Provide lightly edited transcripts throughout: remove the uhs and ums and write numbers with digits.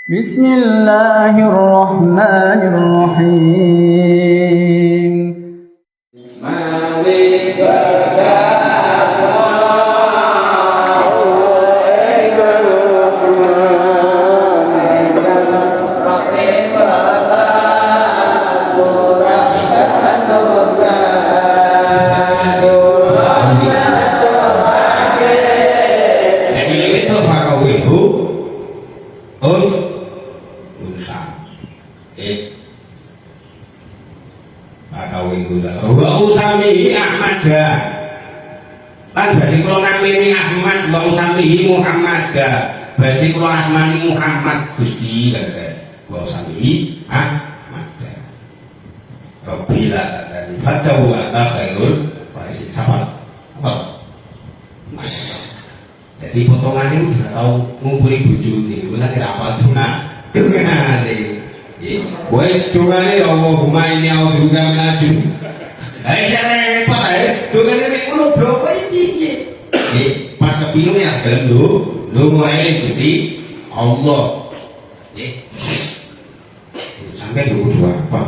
Bismillahirrahmanirrahim. Mari lan berarti kula namine Ahmad wa usamihi Muhammad berarti kula asmani Muhammad Gusti wa usamihi Ahmad Rabbila tadi fatahu ata khairul warisin sahabat jadi potongan ini udah tahu ngumpuli bojone kula kira apa dungane wes dungane Allahumma inni a'udzubika min ajub repot dungane nek ngono blok iki pas kepinung ya gelem lho mulai Gusti Allah sampai dua apa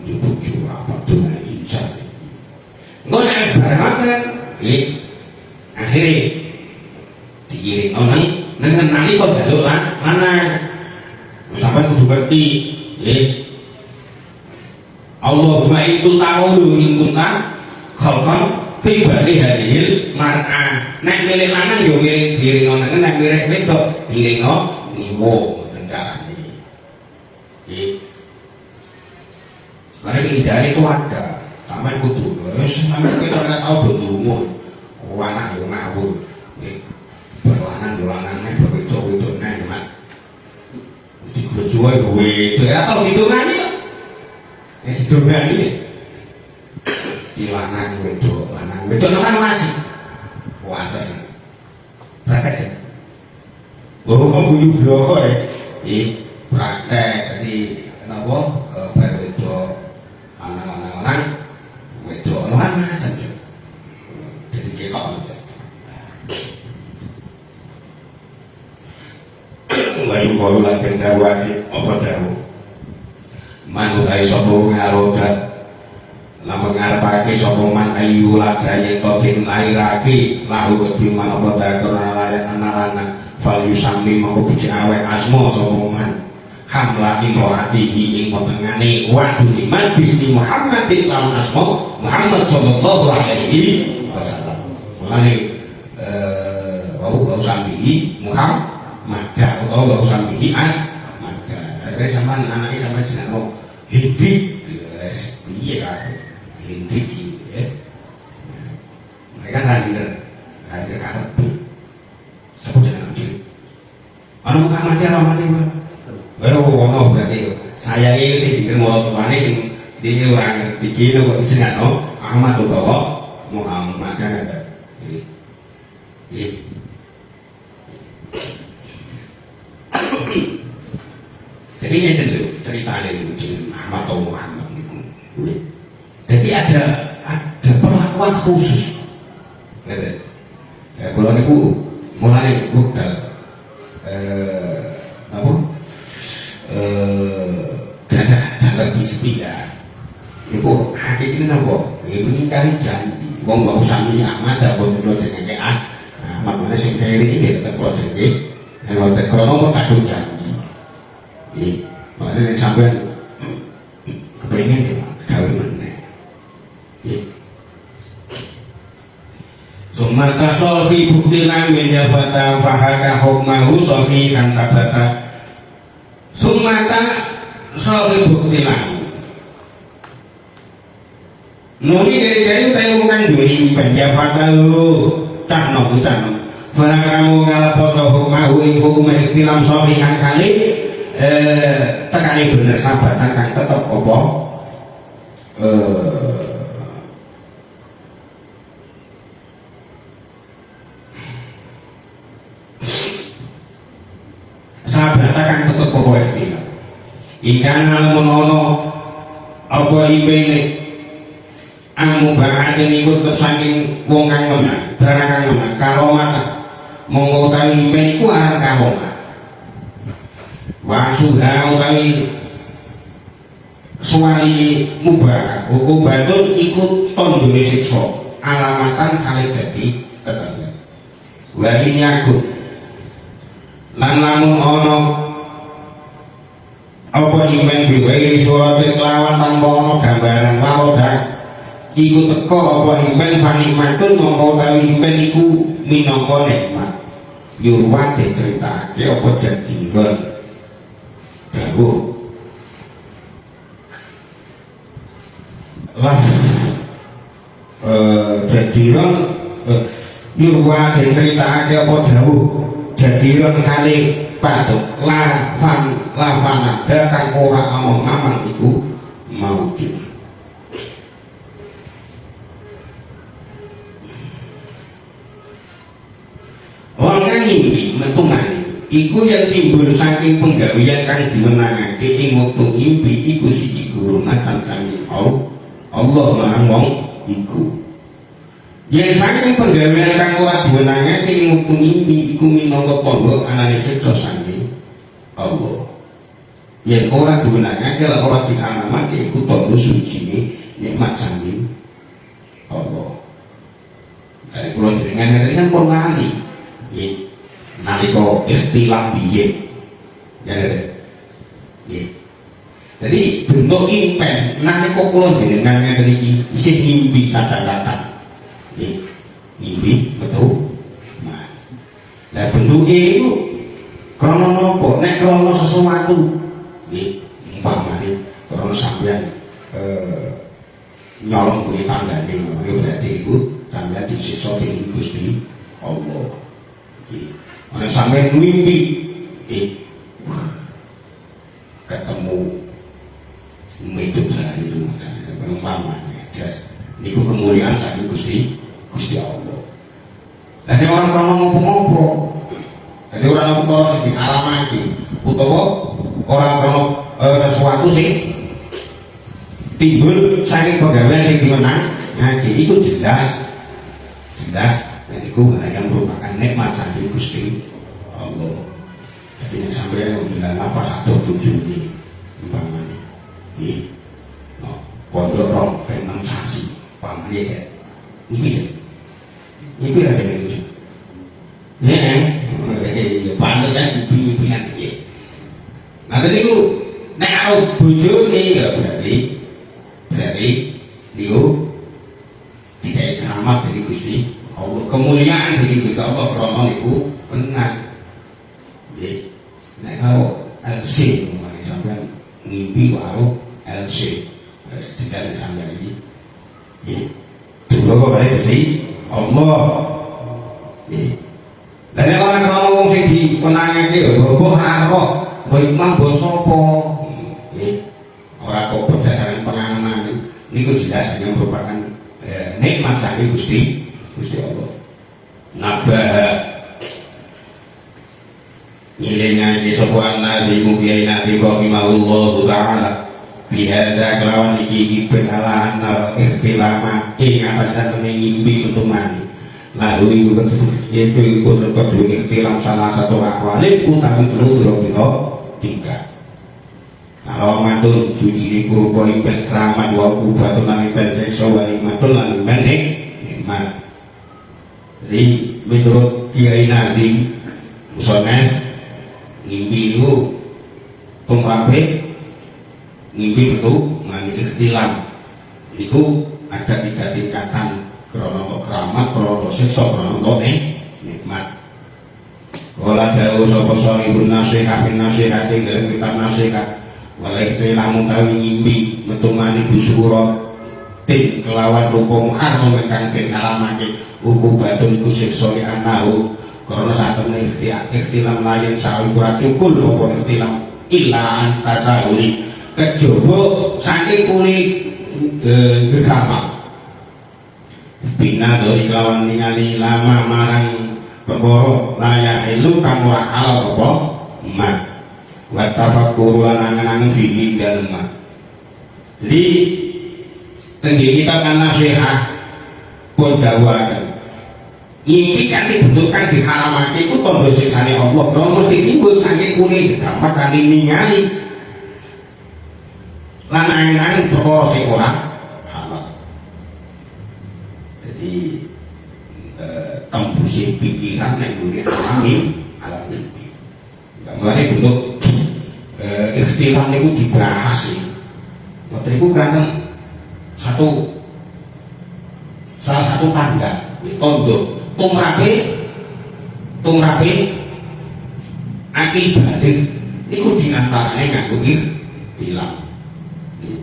tujuh apa tuh insya Allah nggak barang akhirnya diiring orang dengan nanti kok jalur mana sampai kudu ngerti Allahumma itu ta'ulu inkunta khalqan fi bali hadhil mar'ah nek milih lanang yo milih diringno nang nek milih wedok diringno niwo mboten carane nggih mari indahane itu ada sampean kudu wis sampean kita ora tau ndonga anak yo ngawur nggih berlanang yo lanang nek wedok nek mak digojoe yo wedok ora tau hitungane didongani lanang wedok kan masih wates praktek ya kok guyu bloko praktek jadi napa bar wedok lanang wedok kan macam jadi ketok wayu kalau lagi dawani apa dawu manutai sopo ngarodat lamun ngarepake sapa man ayu lagane todin lairake lahu kedhi manapa dakona layak anak-anak fal yusami mongko becik awek asma sapa man hamla imroatihi ing wetengane wadune man bismi Muhammadin lawan asma Muhammad sallallahu alaihi wasallam mulane wa usamihi Muhammad utawa usamihi Ahmad akhire sampean anake sampean jenenge hidup piye kae hindiki mereka hadir karep sapa jeneng cilik ana muka mati ora mati ono berarti saya iki sing diterima tuane sing dene ora ngerti kene kok dijenengno Ahmad utawa Muhammad kan ada jadi ini dulu ceritanya itu jeneng Ahmad atau Muhammad itu jadi ada perlakuan khusus kalau niku mulai budal apa gajah jalan di sepeda niku hakikatnya napa ini kali janji wong gak usah milih Ahmad apa jenenge Ahmad mana sing kere iki tetep kula jenenge nek krono kadung janji makanya sampai kepengen ya gawe meneh Sumarta sofi bukti lamin ya fata fahaka hukmahu sofi kan sabata Sumarta sofi bukti lamin nuni dari tayo kan duri ya fata lu cakno fahakamu ngalaposo hukmahu hukum ikhtilam sofi kan kali tekani bener sabatan kan tetep apa sabatan kan tetep apa ikhtilam ikan almonono apa ibene amu bahane niku tetep saking wong kang menang barang kang menang karomata monggo utawi imen iku arep karomah wasuha utawi suwali mubah ukubatun ikut tondone siksa alamatan kali dadi tetangga wa inyakut lan lamun ana apa iman biwairi surat kelawan tanpa ana gambaran warodah iku teko apa iman fanikmatun mongko utawi iman iku minangka nikmat yurwa diceritake apa jadiron dawuh lah jadiron yurwa diceritake apa dawuh jadiron kali patut lafan ada kang ora amang-amang iku maujud wong kang ngimpi metu mani iku yang timbul saking penggawean kang diwenangake ing wektu ngimpi iku siji gurungan saking Allah marang wong iku yen saking penggawean kang ora diwenangake ing wektu ngimpi iku minangka pondok anane siksa saking Allah yen ora diwenangake lan ora dianamake iku pondok suci nikmat saking Allah dari kula jenengan pun lali nalika ikhtilaf biyen jadi bentuk impen nalika kula jenengan ngeten iki isih ngimpi kata-kata ngimpi betul nah bentuke iku krana napa nek krana sesuatu umpamane krana sampeyan nyolong kuwi tanggane berarti iku sampeyan disiksa dening Gusti Allah. Ana sampeyan mimpi ketemu medhot dari rumah tangga umpamane jas niku kemuliaan saking Gusti Allah. Dadi orang krono ngopo-ngopo. Dadi ora ngopo sing dialamake utawa ora krono sesuatu sing timbul saking pegawai sing dimenang iku jelas dan itu yang merupakan nikmat saking Gusti Allah. Jadi yang sampai bilang apa satu tujuh ini umpamanya pondok rong enam sasi umpamanya ya ini ya jadi lucu pantas kan ibu-ibuan nah tadi itu nek aku bojo nih ya berarti itu tidak keramat dari Gusti Allah, kemuliaan dari Gusti Allah krono niku benar. Nek kalau LC kemarin sampai ngimpi karo LC tidak sampai lagi dulu kok Gusti Allah dan orang ngomong sing dipenangake bobo ora imam basa apa ora kok berdasarkan penganan niku jelas hanya merupakan nikmat saking Gusti Allah. Nabah ngilingan di sebuah nabi mukyai nabi rahimahullahu ta'ala bihada kelawan iki ibn ala anna ikhtilama ing atasan mengimpi utumani lalu itu ikut kedua ikhtilam salah satu akwalin utami dulu tiga kalau matun suci kurupa impet keramat wa kubatun lan impet sekso wa nikmatun lan impet nikmat. Jadi menurut Kiai Nadim usulnya ngimpi itu penglape ngimpi betul ngani ikhtilam itu ada tiga tingkatan krono keramat, krono sekso, krono nikmat. Kala dawuh sapa sahibun nasihat fin nasihat ing dalam kitab nasihat walai lamun tawi ngimpi metu mani busura ting kelawan rupa muharram kang den alamake ukubatun iku siksa li anahu karena saat temen ikhtilam lain sawi kurang cukul apa ikhtilam illa antasahuli kejaba saking kuli gegama bina dari kelawan ningali lama marang perkara layak elu kang ora halal apa ma wa tafakkur lan angen-angen fihi dalem ma li tenggih kita kan nasihat pun dawakan Ini kan dibentukkan di haramake iku tandha siksane Allah. Kalau mesti timbul saking kuning gampang kali ningali. Lan angin-angin perkara sing ora halal. Jadi tembusi pikiran nek dunia alam mimpi. Mulane bentuk ikhtilaf niku dibahas sih. Waktu itu kan salah satu tanda tondo tumrape akil balik niku diantarane nganggo ikhtilaf.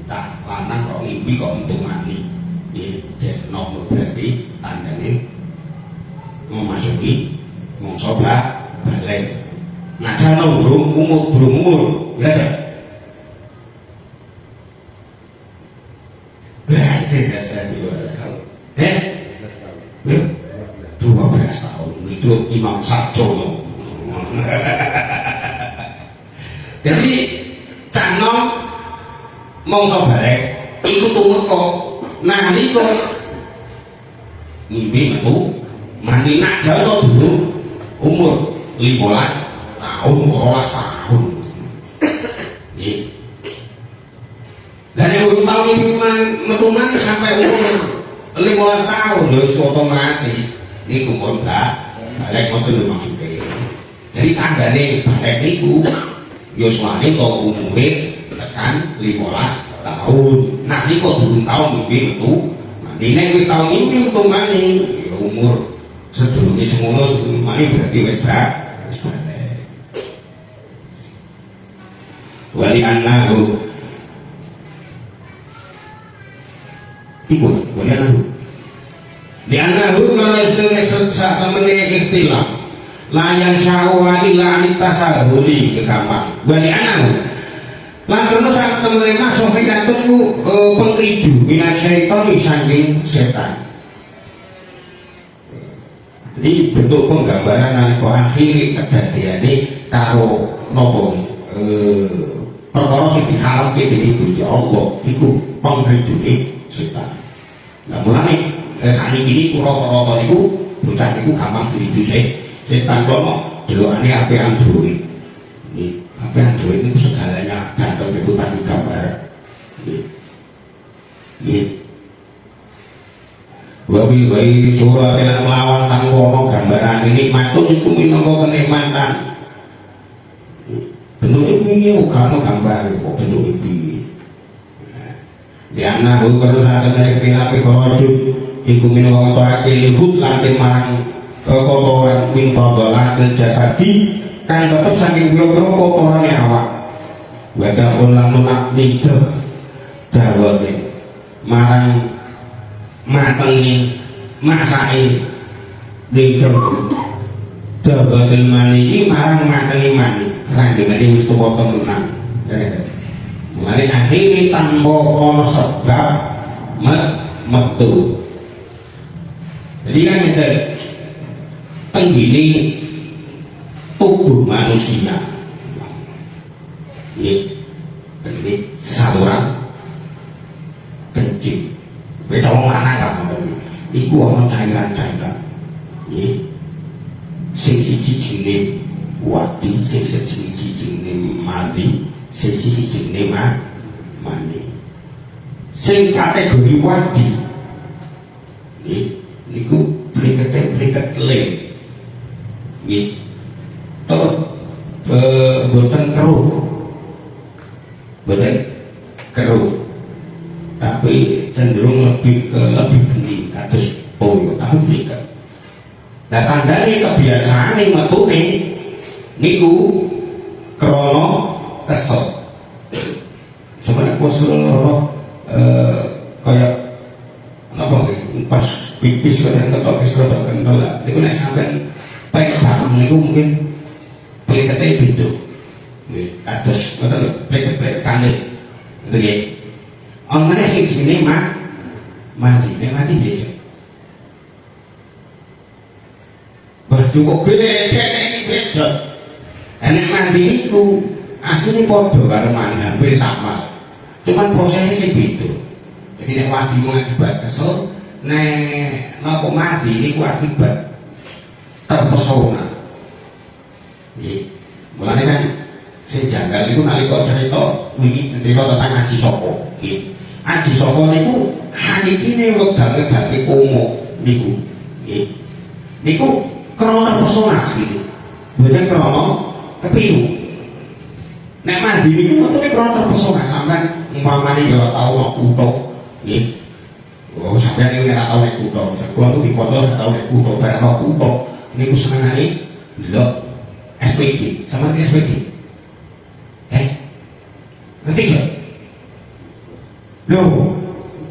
Tak lanang kok ngimpi kok untung mati. Nggih, nomor berarti tandane memasuki mangsa balik. Nah, jane belum umur, ya. Berarti dasar 12 tahun. 12 tahun itu Imam Sarjono. Jadi canom mangsa balik iku tumeka nalika ngimpi metu mani nak jano dulu umur 15 tahun 12 tahun nggih. Dan yang umpama metu mani sampai umur 15 tahun ya otomatis niku pun balik mboten maksude. Jadi tandane balik niku ya suwane to umure tekan 15 tahun. Nah niku durung tau mimpi metu. Dene wis tau mimpi metu mani ya umur sedurunge semono mani berarti wis balik. Wali annahu iku wali annahu di annahu kalau istilah saat temene ikhtilaf la yang sya'wa illa anitasahuli kegampang wali annahu lan terus saat temene masuk pikantunku pengridu minasyaiton saking setan. Jadi bentuk penggambaran nalika akhir kedadiane karo napa perkara sing diharamke dening Gusti Allah iku pengridune setan. Lah mulane sakniki niku rata-rata niku bocah niku gampang diridu setan kono delokane ape Android. Nggih, ape Android niku segalanya datang niku tadi gambar. Nggih. Nggih. Wabi gai surat yang melawan tanpa ono gambaran ini matut itu minangka kenikmatan. Bentuk ini bukan gambar, kok bentuk ini. Di anak perlu saat dari kenapi korojut, iku minangka akil ikut lantin marang kotoran min fadalatil jasadi kan tetap saking biro-biro kotorannya awak. Wadah ulang lunak lidah dawate marang matengi masai lidah dawatil mani marang matengi mani rangge mani wis tuwa tenan. Mulane akhire tanpa ana sebab metu. Jadi kan itu tenggini tubuh manusia ini saluran kencing beda orang lanang kan iku ana cairan-cairan sing siji jenenge wati sing siji jenenge mati sing siji jenenge mani sing kategori wati niku briket lem nggih terus boten keruh tapi cenderung lebih geni kados toyo tapi briket. Nah tandane kebiasaane metune niku krana kesel. Sebenarnya kusul kayak apa pas pipis ketok kental lah. Niku nek sampean pegang niku mungkin plikete beda. Nggih, kados ngoten lho, plik-plik kanil. Nggih. Ana sing jenenge mati biasa. Baju kok becek iki becek. Nek mati niku asline padha karo mati hampir sama. Cuman prosesnya sing beda. Jadi nek wadi mengakibat kesel, nek napa mati niku akibat terpesona. Nggih. Mulane kan sing janggal niku nalika cerita wingi cerita tentang Aji Soko. Nggih. Aji Soko niku hakikine wekdal ngedake komo niku. Nggih. Niku krana terpesona sih. Mboten krana kepiru. Nek mandi niku mboten krana terpesona sampean umpamane ya tau nek kutho. Nggih. Oh, sampeyan iki ora tau nek kutho. Kula tuh dikoco ora tau nek kutho, bareng kutho niku senengane ndelok SPD, sama di SPD. Ngerti gak? Loh,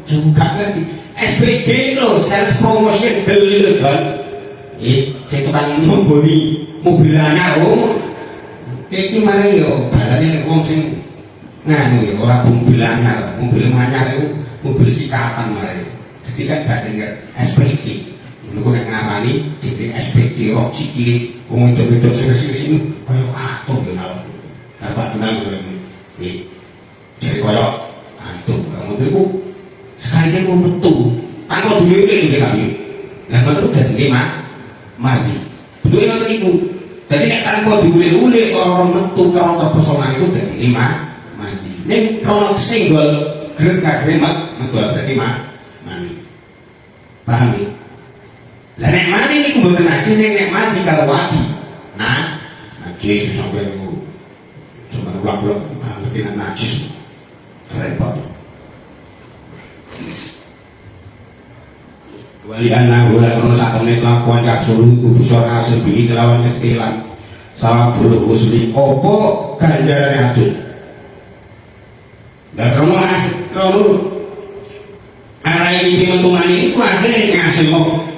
juga ngerti. SPD itu sales promotion beli kan? Saya tukang membeli mobil anyar, ini mana yo? Balanya wong sing nganu ya, orang mobil anyar itu mobil sikatan mari. Jadi kan gak dengar SPD. Niku nek ngarani jeneng SPD rok sikile wong itu sing kaya atom kenal. Dapat kenal iki. Jadi kaya atom. Niku sekali ku metu. Tanpa dhewe iki kami. Lah metu dadi mati. Betul ngoten iku. Dadi nek tanpa diule-ule ora metu karo terpesona itu dadi mati. Nek krono singgol grek kagremat metu berarti mati. Paham ya? Lah nek mati niku mboten ajeng nek mati karo wadi. Nah, najis sampai niku. Cuma ulang-ulang ngerti najis. Repot. Wali anak ulah ono sakmene kelakuan jak sulu kudu ora sebi kelawan ketilan. Salah bulu usli opo ganjarane adus. Dan kalau arah ini mentungan ini akhirnya ngasih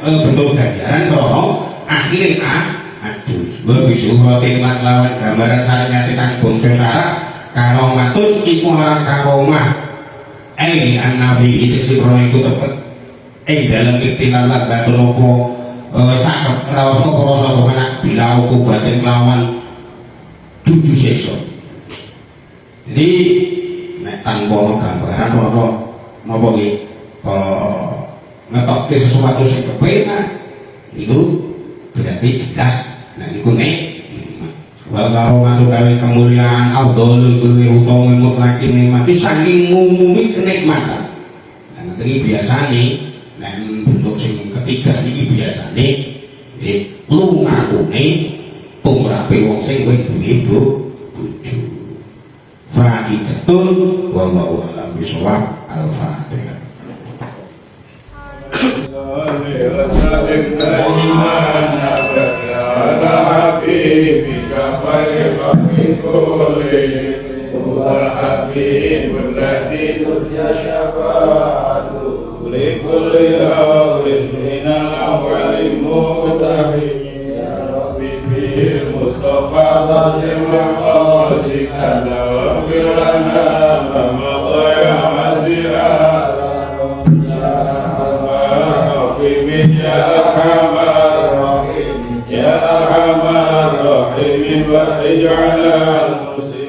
bentuk ganjaran kalau akhirnya aduh lebih surutin lawan gambaran saya nyatikan bangsa syarat kalau matun iku orang karomah an-nafi itu sikro itu tepat dalam ikhtilan laga tulopo sakit rasa kemana bila aku batin lawan tujuh sesok jadi tanpa gambaran apa ini ngetokke sesuatu yang berbeda itu berarti jelas. Nah itu nek walau masuk kali kemuliaan Abdul itu utama mutlaki nikmati saking ngumumi kenikmatan. Nah ini biasa nih. Nah bentuk sing ketiga ini biasa nih. Lu ngaku nih tumrape wong sing wis duwe bojo. Fa'idatun wallahu a'lam bishawab. Al-Fatihah. اجعل المسلمين